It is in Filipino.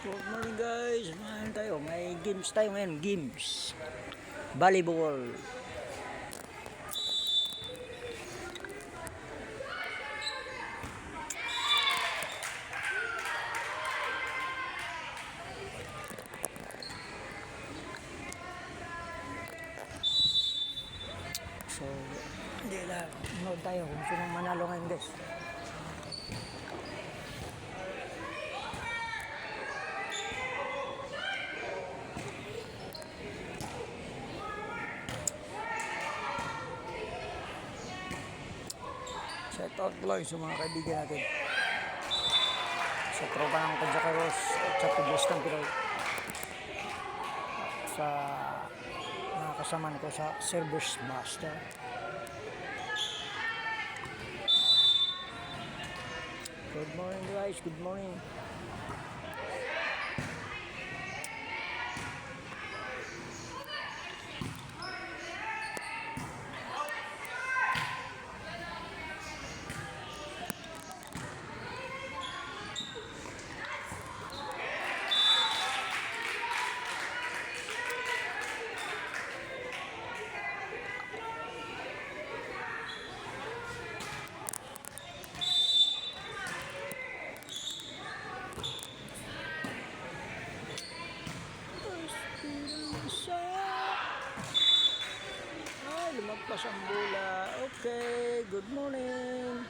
Good morning guys, samahan tayo. May games tayo ngayon, games. Volleyball. So, hindi lang. Nood tayo kung sino manalo ngayon guys. Shout out lang sa mga kaibigan natin. Sa tropa ng Padjakaros at sa Pidostan Piroy. Sa mga kasama ko sa Service Master. Good morning guys, good morning. Lumagpas ang bola. Okay, good morning.